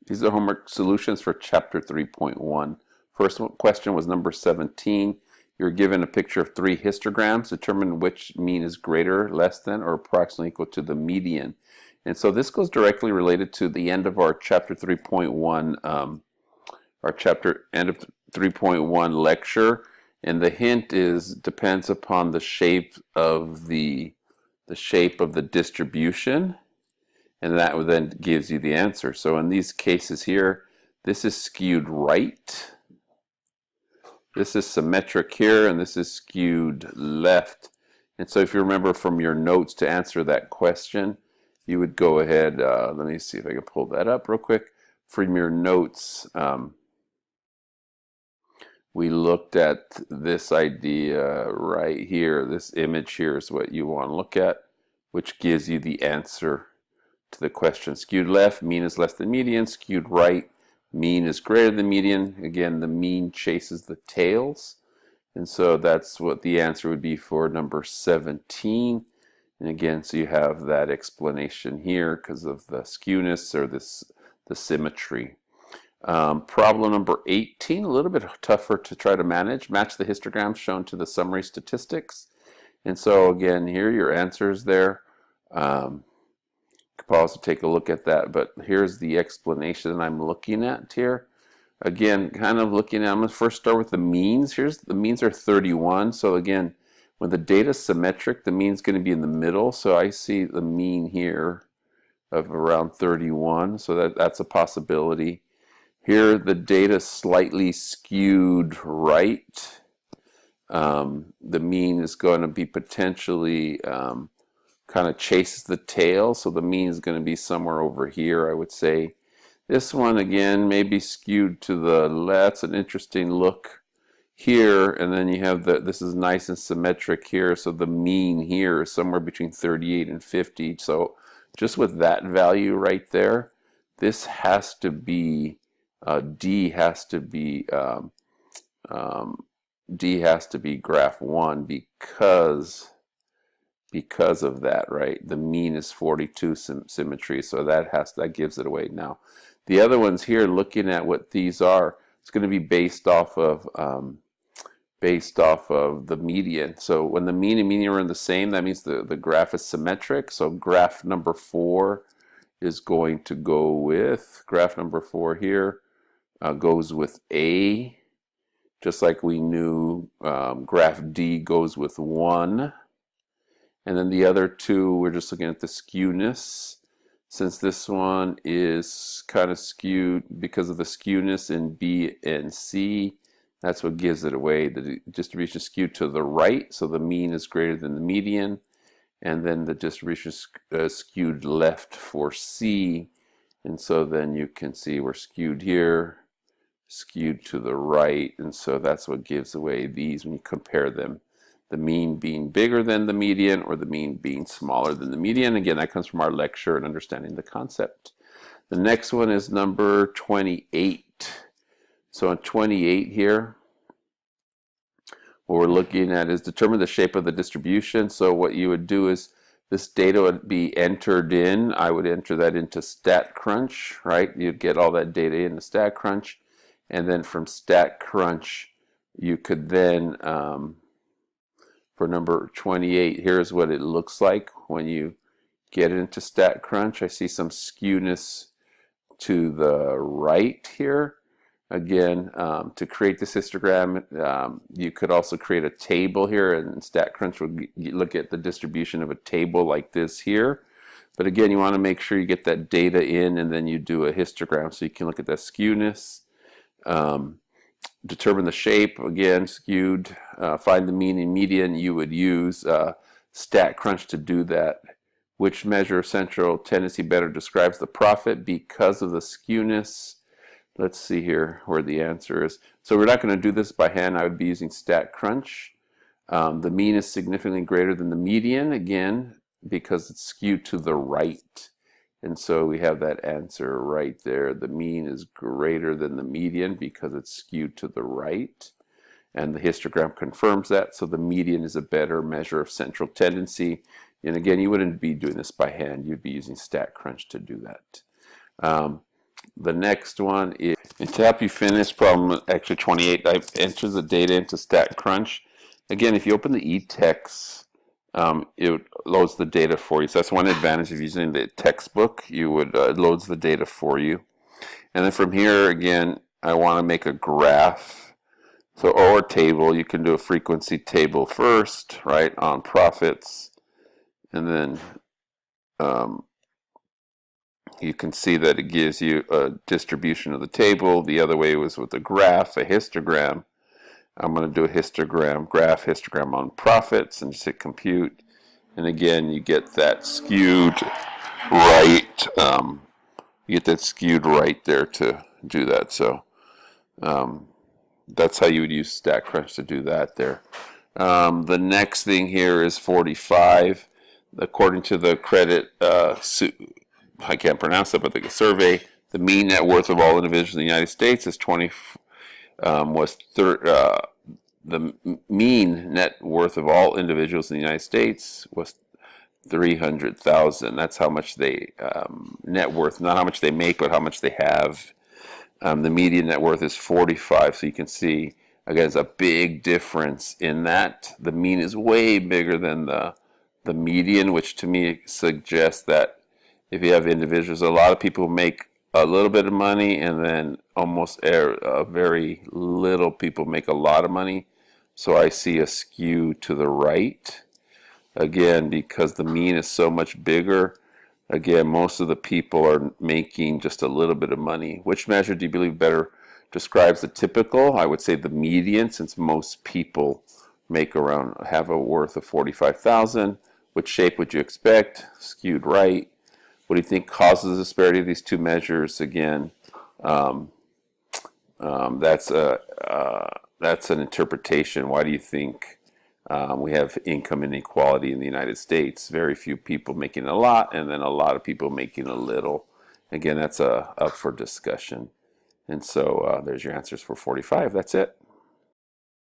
These are homework solutions for chapter 3.1. First question was number 17. You're given a picture of three histograms. Determine which mean is greater, less than, or approximately equal to the median. And so this goes directly related to the end of our chapter 3.1, end of 3.1 lecture. And the hint is depends upon the shape of the distribution, and that then gives you the answer. So in these cases here, this is skewed right, this is symmetric here, and this is skewed left. And so if you remember from your notes to answer that question, you would go ahead, let me see if I can pull that up real quick. From your notes, we looked at this idea right here. This image here is what you want to look at, which gives you the answer to the question. Skewed left, mean is less than median. Skewed right, mean is greater than median. Again, the mean chases the tails. And so that's what the answer would be for number 17. And again, so you have that explanation here because of the skewness or the symmetry. Problem number 18, a little bit tougher to try to manage. Match the histograms shown to the summary statistics. And so again, here are your answers there. Could pause to take a look at that, but here's the explanation I'm looking at here. Again, kind of looking at, I'm going to first start with the means. Here's the means are 31. So again, when the data is symmetric, the mean is going to be in the middle. So I see the mean here of around 31. So that's a possibility. Here, the data is slightly skewed right. The mean is going to be potentially kind of chases the tail, so the mean is going to be somewhere over here, I would say. This one, again, may be skewed to the left. It's an interesting look here, and then you have this is nice and symmetric here, so the mean here is somewhere between 38 and 50. So just with that value right there, this has to be D has to be graph 1 because of that, right? The mean is 42 symmetry, so that gives it away. Now, the other ones here, looking at what these are, it's going to be based off of the median. So when the mean and median are the same, that means the graph is symmetric. So graph number 4 is going to go with graph number 4 here. Goes with A, just like we knew graph D goes with 1. And then the other two, we're just looking at the skewness. Since this one is kind of skewed because of the skewness in B and C, that's what gives it away. The distribution is skewed to the right, so the mean is greater than the median. And then the distribution is skewed left for C. And so then you can see we're skewed here, skewed to the right, and so that's what gives away these when you compare them. The mean being bigger than the median or the mean being smaller than the median. Again, that comes from our lecture and understanding the concept. The next one is number 28. So in 28 here, what we're looking at is determine the shape of the distribution. So what you would do is this data would be entered in. I would enter that into StatCrunch, right? You'd get all that data into StatCrunch. And then from StatCrunch, you could then, for number 28, here's what it looks like when you get into StatCrunch. I see some skewness to the right here. Again, to create this histogram, you could also create a table here, and StatCrunch would look at the distribution of a table like this here. But again, you want to make sure you get that data in, and then you do a histogram so you can look at that skewness. Determine the shape, again, skewed. Find the mean and median. You would use StatCrunch to do that. Which measure of central tendency better describes the profit because of the skewness? Let's see here where the answer is. So we're not going to do this by hand. I would be using StatCrunch. The mean is significantly greater than the median, again, because it's skewed to the right. And so we have that answer right there. The mean is greater than the median because it's skewed to the right. And the histogram confirms that. So the median is a better measure of central tendency. And again, you wouldn't be doing this by hand. You'd be using StatCrunch to do that. The next one is, and to help you finish problem actually 28, I entered the data into StatCrunch. Again, if you open the eText, it loads the data for you. So that's one advantage of using the textbook. You would it loads the data for you. And then from here, again, I want to make a graph. So, or a table. You can do a frequency table first, right, on profits. And then you can see that it gives you a distribution of the table. The other way was with a graph, a histogram. I'm going to do a histogram, graph histogram on profits, and just hit compute. And again, you get that skewed right. You get that skewed right there to do that. So that's how you would use StatCrunch to do that there. The next thing here is 45. According to the credit, I can't pronounce it, but the survey, the mean net worth of all individuals in the United States is the mean net worth of all individuals in the United States was $300,000. That's how much they net worth, not how much they make, but how much they have. The median net worth is 45. So you can see again, it's a big difference in that. The mean is way bigger than the median, which to me suggests that if you have individuals, a lot of people make a little bit of money, and then almost very little people make a lot of money. So I see a skew to the right. Again, because the mean is so much bigger, again, most of the people are making just a little bit of money. Which measure do you believe better describes the typical? I would say the median, since most people have a worth of 45,000. Which shape would you expect? Skewed right. What do you think causes the disparity of these two measures? Again, that's an interpretation. Why do you think we have income inequality in the United States? Very few people making a lot, and then a lot of people making a little. Again, that's up for discussion. And so there's your answers for 45. That's it.